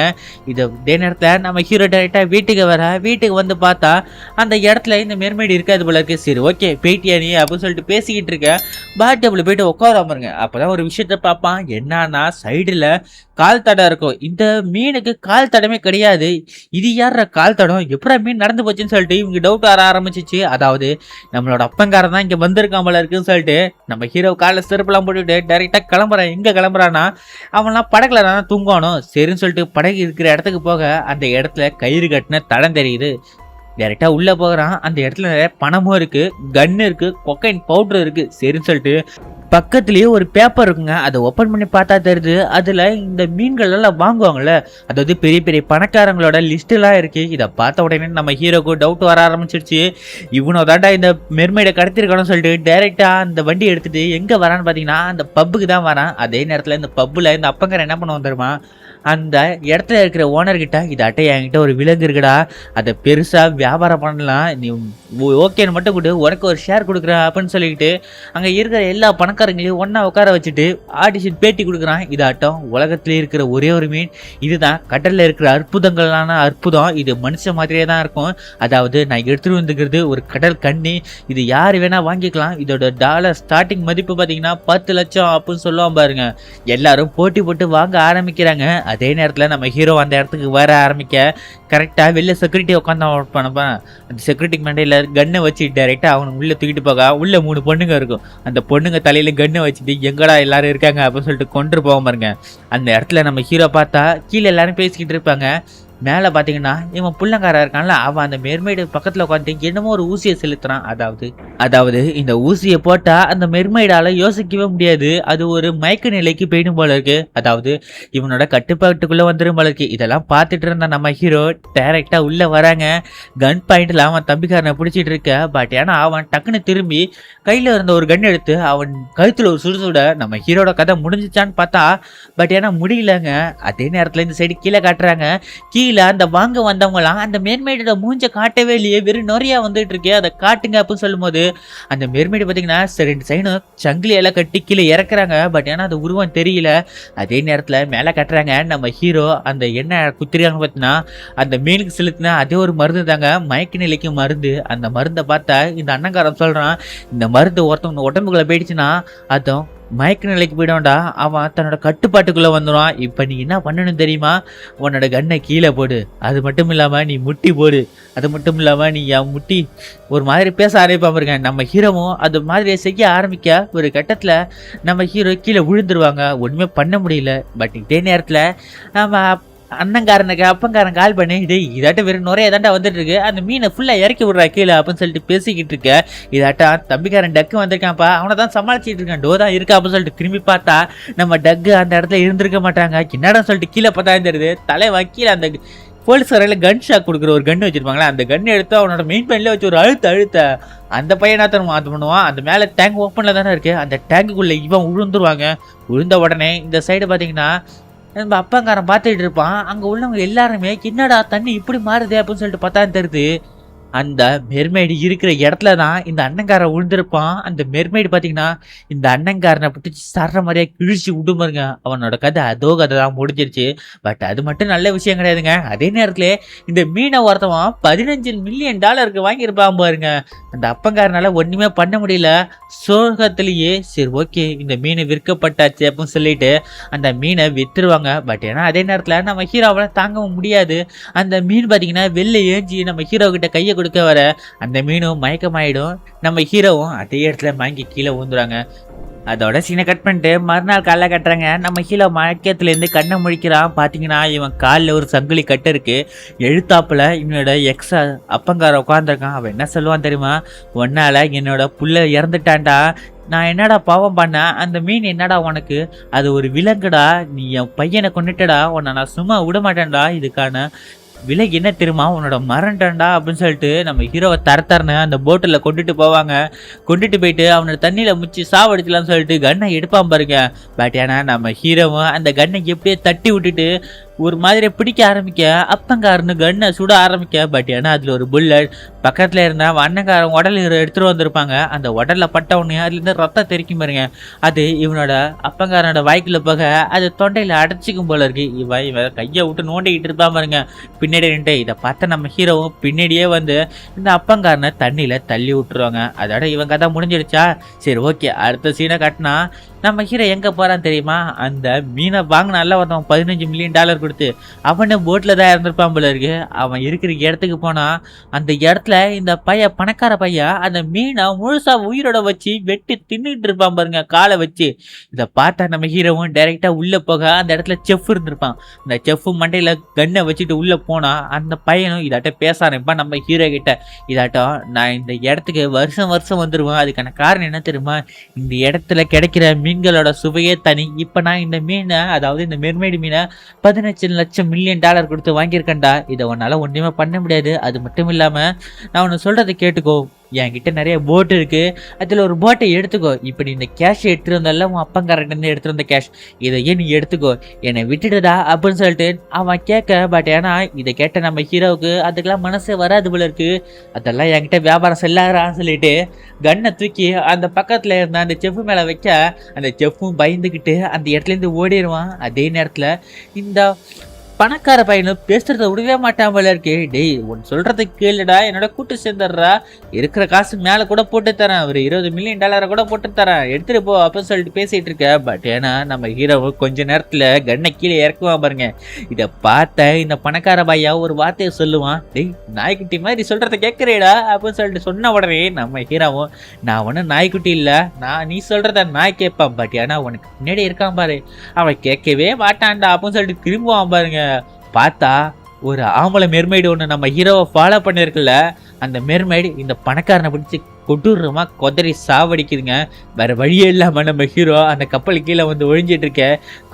இதே நேரத்தில் நம்ம ஹீரோ டைரக்டா வீட்டுக்கு வந்து பார்த்தா அந்த இடத்துல இந்த மெர்மைடு இருக்காது போல இருக்கு. சரி ஓகே போயிட்டியா நீ அப்படின்னு சொல்லிட்டு பேசிக்கிட்டு இருக்க. பாத் டேபிள் போயிட்டு உட்காராமருங்க. அப்பதான் ஒரு விஷயத்த பார்ப்பான். என்னன்னா சைடுல கால் தடம் இருக்கும். இந்த மீனுக்கு கால் தடமே கிடையாது. இது யார கால் தடம், எப்படா மீன் நடந்து போச்சுன்னு சொல்லிட்டு இவங்க டவுட் வர ஆரம்பிச்சிச்சு. அதாவது நம்மளோட அப்பங்காரன் தான் இங்க வந்திருக்கான் போல இருக்குன்னு சொல்லிட்டு நம்ம ஹீரோ காலில் செருப்புலாம் போட்டுட்டு டைரெக்டா கிளம்புறான். எங்க கிளம்புறான்னா அவன்லாம் படகுல தான் தூங்கணும். சரின்னு சொல்லிட்டு படகு இருக்கிற இடத்துக்கு போக அந்த இடத்துல கயிறு கட்டின தடம் தெரியுது. டைரெக்டா உள்ள போகிறான். அந்த இடத்துல நிறைய பணமும் இருக்கு, கன்னு இருக்கு, கொக்கைன் பவுடர் இருக்கு. சரின்னு சொல்லிட்டு பக்கத்துலயே ஒரு பேப்பர் இருக்குங்க. அதை ஓப்பன் பண்ணி பார்த்தா தெரியுது அதுல இந்த மீன்கள் எல்லாம் வாங்குவாங்கல்ல, அதாவது பெரிய பெரிய பணக்காரங்களோட லிஸ்ட் எல்லாம் இருக்கு. இதை பார்த்த உடனே நம்ம ஹீரோக்கு டவுட் வர ஆரம்பிச்சிருச்சு. இவனோ தாண்டா இந்த மெர்மைடை கடத்திருக்கணும்னு சொல்லிட்டு டைரெக்டா அந்த வண்டி எடுத்துட்டு எங்க வரான்னு பாத்தீங்கன்னா அந்த பப்புக்கு தான் வரான். அதே நேரத்துல இந்த பப்புல இந்த அப்பங்கார என்ன பண்ணுவோம் தெரியுமா, அந்த இடத்துல இருக்கிற ஓனர்கிட்ட இதாட்ட என்கிட்ட ஒரு விலங்கு இருக்குடா, அதை பெருசா வியாபாரம் பண்ணலாம், நீ ஓகேன்னு மட்டும் கொடு, உனக்கு ஒரு ஷேர் கொடுக்குறேன் அப்படின்னு சொல்லிக்கிட்டு அங்க இருக்கிற எல்லா பணக்காரங்களையும் ஒன்னா உட்கார வச்சுட்டு ஆடிஷன் பேட்டி கொடுக்குறான். இதாட்டம் உலகத்திலே இருக்கிற ஒரே ஒரு மீன் இதுதான், கடல்ல இருக்கிற அற்புதங்களான அற்புதம், இது மனுஷ மாதிரியே தான் இருக்கும். அதாவது நான் எடுத்துட்டு வந்துக்கிறது ஒரு கடல் கண்ணி, இது யார் வேணா வாங்கிக்கலாம், இதோட டாலர் ஸ்டார்டிங் மதிப்பு பாத்தீங்கன்னா 10 லட்சம் அப்படின்னு சொல்லுவான் பாருங்க. எல்லாரும் போட்டி போட்டு வாங்க ஆரம்பிக்கிறாங்க. அதே நேரத்தில் நம்ம ஹீரோ அந்த இடத்துக்கு வர ஆரம்பிக்க கரெக்டாக வெளில செக்யூரிட்டி உட்காந்து பண்ணப்பேன். அந்த செக்யூரிட்டி மண்டையில் கன்னை வச்சு டைரெக்டாக அவனுக்கு உள்ளே தூக்கிட்டு போக உள்ள 3 பொண்ணுங்க இருக்கும். அந்த பொண்ணுங்க தலையில கன்னை வச்சுட்டு எங்கடா எல்லாரும் இருக்காங்க அப்படின்னு சொல்லிட்டு கொண்டு போக பாருங்க. அந்த இடத்துல நம்ம ஹீரோ பார்த்தா கீழே எல்லாரும் பேசிக்கிட்டு இருப்பாங்க. மேலே பார்த்தீங்கன்னா இவன் புள்ளங்காரா இருக்கான்ல அவன் அந்த மெர்மைடு பக்கத்தில் உட்காந்துட்டு என்னமோ ஒரு ஊசியை செலுத்துறான். அதாவது இந்த ஊசியை போட்டா அந்த மெர்மைடால யோசிக்கவே முடியாது, அது ஒரு மயக்க நிலைக்கு போயிடும் போல இருக்கு. அதாவது இவனோட கட்டுப்பாட்டுக்குள்ள வந்துடும் போல இருக்கு. இதெல்லாம் பார்த்துட்டு இருந்த நம்ம ஹீரோ டைரக்டா உள்ள வராங்க. கன் பாயிண்ட்ல அவன் தம்பிக்காரனை பிடிச்சிட்டு இருக்க. பட் ஏன்னா அவன் டக்குன்னு திரும்பி கையில இருந்த ஒரு கன் எடுத்து அவன் கழுத்துல ஒரு சுடுசுட நம்ம ஹீரோட கதை முடிஞ்சிச்சான்னு பார்த்தா பட் ஏன்னா முடியலங்க. அதே நேரத்துல இந்த சைடு கீழே காட்டுறாங்க. கீழே கீழே அந்த வாங்க வந்தவங்களாம் அந்த மெர்மைடோட மூஞ்ச காட்டவே இல்லையே, வெறும் நுறையா வந்துட்டு இருக்கே, அதை காட்டுங்க அப்படின்னு சொல்லும்போது அந்த மெர்மைடு பாத்தீங்கன்னா ரெண்டு சைனும் சங்கிலி எல்லாம் கட்டி கீழே இறக்குறாங்க. பட் ஏன்னா அது உருவம் தெரியல. அதே நேரத்துல மேல கட்டுறாங்க நம்ம ஹீரோ அந்த என்ன குத்திரியாங்க பார்த்தீங்கன்னா அந்த மீனுக்கு செலுத்தினா அதே ஒரு மருந்து தாங்க, மயக்க நிலைக்கு மருந்து. அந்த மருந்தை பார்த்தா இந்த அண்ணங்காரன் சொல்றான், இந்த மருந்து ஒருத்தவங்க உடம்புக்குள்ள போயிடுச்சுன்னா அதுவும் மயக்க நிலைக்கு போயிடும்டா, அவன் தன்னோட கட்டுப்பாட்டுக்குள்ள வந்துடுவான். இப்ப நீ என்ன பண்ணணும் தெரியுமா, உன்னோட கண்ணை கீழே போடு, அது மட்டும் இல்லாம நீ முட்டி போடு, அது மட்டும் இல்லாம நீ என் முட்டி ஒரு மாதிரி பேச ஆரம்பிப்பாம இருக்க. நம்ம ஹீரோவும் அது மாதிரி செய்ய ஆரம்பிக்க ஒரு கட்டத்துல நம்ம ஹீரோ கீழே விழுந்துருவாங்க, ஒண்ணுமே பண்ண முடியல. பட் இதே நேரத்துல நம்ம அண்ணங்காரனுக்கு அப்பங்காரன் கால் பண்ணி, இது இதாட்ட வெறும் நுறைய தாண்டா வந்துட்டு இருக்கு, அந்த மீனை ஃபுல்லா இறக்கி விடுறா கீழே அப்படின்னு சொல்லிட்டு பேசிக்கிட்டு இருக்க. இதாட்டா தம்பிக்காரன் டக்கு வந்திருக்கான்ப்பா, அவனை தான் சமாளிச்சிட்டு இருக்கான், டோ தான் இருக்கா அப்படின்னு சொல்லிட்டு திரும்பி பார்த்தா நம்ம டக்கு அந்த இடத்துல இருந்திருக்க மாட்டாங்க. என்னடா சொல்லிட்டு கீழே பார்த்தா தெரியுது தலை வக்கீல அந்த போலீஸ் வரையில கன் ஷாக் கொடுக்குற ஒரு கன் வச்சிருப்பாங்களா, அந்த கன் எடுத்து அவனோட மெயின் பைன்ல வச்சு ஒரு அழுத்த அந்த பையனா தான் மாற்ற பண்ணுவான். அந்த மேல டேங்க் ஓப்பன்ல தானே இருக்கு, அந்த டேங்குக்குள்ள இவன் விழுந்துருவாங்க. விழுந்த உடனே இந்த சைடு பாத்தீங்கன்னா நம்ம அப்பங்காரன் பார்த்துட்டு இருப்பான். அங்க உள்ளவங்க எல்லாருமே என்னடா தண்ணி இப்படி மாறுது அப்படின்னு சொல்லிட்டு பார்த்தா தெரியுது அந்த மெர்மைடு இருக்கிற இடத்துல தான் இந்த அண்ணங்காரன் விழுந்திருப்பான். அந்த மெர்மைடு பாத்தீங்கன்னா இந்த அண்ணங்காரனை பிடிச்சி சர்ற மாதிரியா கிழிச்சு விடுமாருங்க. அவனோட கதை அதோ கதை தான் முடிஞ்சிருச்சு. பட் அது மட்டும் நல்ல விஷயம் கிடையாதுங்க. அதே நேரத்துல இந்த மீனை ஒருத்தவன் $15 மில்லியன் வாங்கியிருப்பான் பாருங்க. அந்த அப்பங்காரனால ஒண்ணுமே பண்ண முடியல. சோகத்திலேயே சரி ஓகே இந்த மீனை விற்கப்பட்டாச்சு அப்படின்னு சொல்லிட்டு அந்த மீனை வித்துருவாங்க. பட் ஏன்னா அதே நேரத்துல நம்ம ஹீரோவால தாங்கவும் முடியாது. அந்த மீன் பாத்தீங்கன்னா வெளில ஏஞ்சி நம்ம ஹீரோ கிட்ட கையை கொடுக்க வர அந்த மீனும் மயக்கமாயிடும். நம்ம ஹீரோவும் அதே இடத்துல மயங்கி கீழே ஊந்துறாங்க. அதோட சீனை கட் பண்ணிட்டு மறுநாள் காலைல கட்டுறாங்க. நம்ம ஹீரோ மயக்கத்துலேருந்து கண்ணை முழிக்கிறான். பார்த்தீங்கன்னா இவன் காலில் ஒரு சங்கிலி கட்டு இருக்கு. எழுத்தாப்புல இவனோட எக்ஸா அப்பங்கார உட்காந்துருக்கான். அவன் என்ன சொல்லுவான் தெரியுமா, ஒன்னால என்னோட புள்ள இறந்துட்டான்டா, நான் என்னடா பாவம் பண்ணேன், அந்த மீன் என்னடா உனக்கு, அது ஒரு விலங்குடா, நீ என் பையனை கொண்டுட்டடா, உன்னை நான் சும்மா விட மாட்டேன்டா, இதுக்கான விலை என்ன தெரியுமா, உன்னோட மரண்டா அப்படின்னு சொல்லிட்டு நம்ம ஹீரோவை தரத்தரன்னு அந்த போட்டில் கொண்டுட்டு போவாங்க. கொண்டுட்டு போயிட்டு அவனோட தண்ணியில முச்சி சாவடிக்கலாம்னு சொல்லிட்டு கன்னை எடுப்பான் பாருங்க. பட் ஏன்னா நம்ம ஹீரோவும் அந்த கன்னை எப்படியே தட்டி விட்டுட்டு ஒரு மாதிரி பிடிக்க ஆரம்பிக்க அப்பங்காரனு கன்னை சுட ஆரம்பிக்க. பட் ஏன்னா அதுல ஒரு புல்லட் பக்கத்துல இருந்தா அண்ணங்காரன் உடல் எடுத்துட்டு வந்திருப்பாங்க. அந்த உடல்ல பட்டவனே அதுல இருந்து ரத்தம் தெரிக்கும் பாருங்க. அது இவனோட அப்பங்காரனோட வாய்க்குள்ள போக அது தொண்டையில அடைச்சிக்கும் போல இருக்கு. இவன் கையை விட்டு நோண்டிக்கிட்டு இருப்பான் பாருங்க பின்னாடி நின்று. இதை பார்த்த நம்ம ஹீரோவும் பின்னாடியே வந்து இந்த அப்பங்காரனை தண்ணியில தள்ளி விட்டுருவாங்க. அதோட இவன் கதை முடிஞ்சிடுச்சா, சரி ஓகே அடுத்த சீனை கட்டினா நம்ம ஹீரோ எங்க போறான் தெரியுமா, அந்த மீனை வாங்கினால ஒருத்தவன் $15 மில்லியன் கொடுத்து அவனு போட்ல தான் இருந்திருப்பான் போல இருக்கு. அவன் இருக்கிற இடத்துக்கு போனா அந்த இடத்துல இந்த பணக்கார பையன் அந்த மீனை முழுசா உயிரோட வச்சு வெட்டி தின்னுட்டு இருப்பான் பாருங்க காலை வச்சு. இதை பார்த்தா நம்ம ஹீரோவும் டைரக்டா உள்ள போக அந்த இடத்துல செஃப் இருந்திருப்பான். அந்த செஃப் மண்டையில கண்ணை வச்சுட்டு உள்ள போனா அந்த பையனும் இதாட்ட பேச ஆரம்பிப்பான் நம்ம ஹீரோ கிட்ட. இதாட்டம் நான் இந்த இடத்துக்கு வருஷம் வருஷம் வந்துருவேன், அதுக்கான காரணம் என்ன தெரியுமா, இந்த இடத்துல கிடைக்கிற மீன்களோட சுவையே தனி. இப்ப நான் இந்த மீனை, அதாவது இந்த மெர்மைடு மீனை $15 மில்லியன் கொடுத்து வாங்கியிருக்கேன்டா, இதை உன்னால ஒண்ணுமே பண்ண முடியாது. அது மட்டும் இல்லாம நான் உன்னை சொல்றதை கேட்டுக்கோ, என்கிட்ட நிறைய போட் இருக்கு, அதுல ஒரு போட்டை எடுத்துக்கோ. இப்ப நீ இந்த கேஷ் எடுத்துட்டு வந்தால உன் அப்பங்காரன் இருந்து எடுத்துட்டு வந்த கேஷ், இதையே நீ எடுத்துக்கோ, என்னை விட்டுடுடா அப்படின்னு சொல்லிட்டு அவன் கேட்க. பட் ஏன்னா இதை கேட்ட நம்ம ஹீரோவுக்கு அதுக்கெல்லாம் மனசே வராது போல இருக்கு. அதெல்லாம் என்கிட்ட வியாபாரம் செல்லாரான்னு சொல்லிட்டு கன்னை தூக்கி அந்த பக்கத்துல இருந்த அந்த செஃப் மேல வைக்க அந்த செஃப்பும் பயந்துக்கிட்டு அந்த இடத்துல இருந்து ஓடிடுவான். அதே நேரத்துல இந்த பணக்கார பையனும் பேசுறத விடவே மாட்டான் போல இருக்கு. டேய் உன் சொல்றதை கேளுடா, என்னோட கூட்டு சேர்ந்துடுறா, இருக்கிற காசு மேல கூட போட்டு தரேன், ஒரு $20 மில்லியன் கூட போட்டு தரேன், எடுத்துட்டு போ அப்படின்னு சொல்லிட்டு பேசிட்டு இருக்க. பட் ஏன்னா நம்ம ஹீரோ கொஞ்ச நேரத்துல கண்ணை கீழே இறக்குவான் பாருங்க. இதை பார்த்த இந்த பணக்கார பையா ஒரு வார்த்தையை சொல்லுவான், டேய் நாய்க்குட்டி மாதிரி சொல்றதை கேட்கறேடா அப்படின்னு சொல்லிட்டு சொன்ன உடனே நம்ம ஹீரோவும், நான் ஒன்னும் நாய்க்குட்டி இல்ல, நீ சொல்றத நாய் கேட்பான், பட் ஏன்னா உனக்கு முன்னாடி இருக்கான் பாரு அவன் கேட்கவே மாட்டான்டா அப்படின்னு சொல்லிட்டு திரும்புவான் பாருங்க. பார்த்தா ஒரு ஆம்பளை மெர்மைடு ஒன்று நம்ம ஹீரோவை ஃபாலோ பண்ணிருக்குல்ல, அந்த மெர்மைடு இந்த பணக்காரனை பிடிச்சி கொடூரமா கொதறி சாவடிக்குதுங்க. வேற வழியே இல்லாம நம்ம ஹீரோ அந்த கப்பல் கீழே வந்து ஒழிஞ்சிட்டு இருக்க.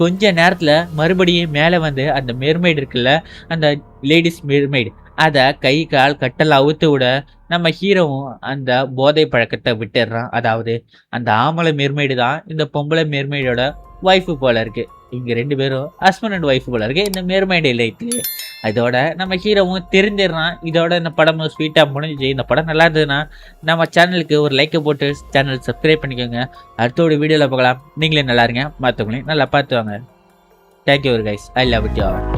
கொஞ்ச நேரத்துல மறுபடியும் மேலே வந்து அந்த மெர்மைடு இருக்குல்ல, அந்த லேடிஸ் மெர்மைடு, அதை கை கால் கட்டெல்லாம் அவுத்து விட நம்ம ஹீரோவும் அந்த போதை பழக்கத்தை விட்டுடுறான். அதாவது அந்த ஆம்பளை மெர்மைடு தான் இந்த பொம்பளை மெர்மைடோட ஒய்ஃபு போல இருக்கு. இவங்க 2 பேரும் ஹஸ்பண்ட் அண்ட் ஒய்ஃப் போல இருக்கு இந்த மெர்மைடு லைட்ல. இதோட நம்ம ஹீரோவும் தெரிஞ்சிடறான். இதோட இந்த படமும் ஸ்வீட்டாக முடிஞ்சிச்சு. இந்த படம் நல்லா இருந்ததுன்னா நம்ம சேனலுக்கு ஒரு லைக்கை போட்டு சேனல் சப்ஸ்கிரைப் பண்ணிக்கோங்க. அடுத்த ஒரு வீடியோவில் பார்க்கலாம். நீங்களே நல்லா இருங்க, மற்றவங்களையும் நல்லா பார்த்து வாங்க. Thank you guys, I love it you all.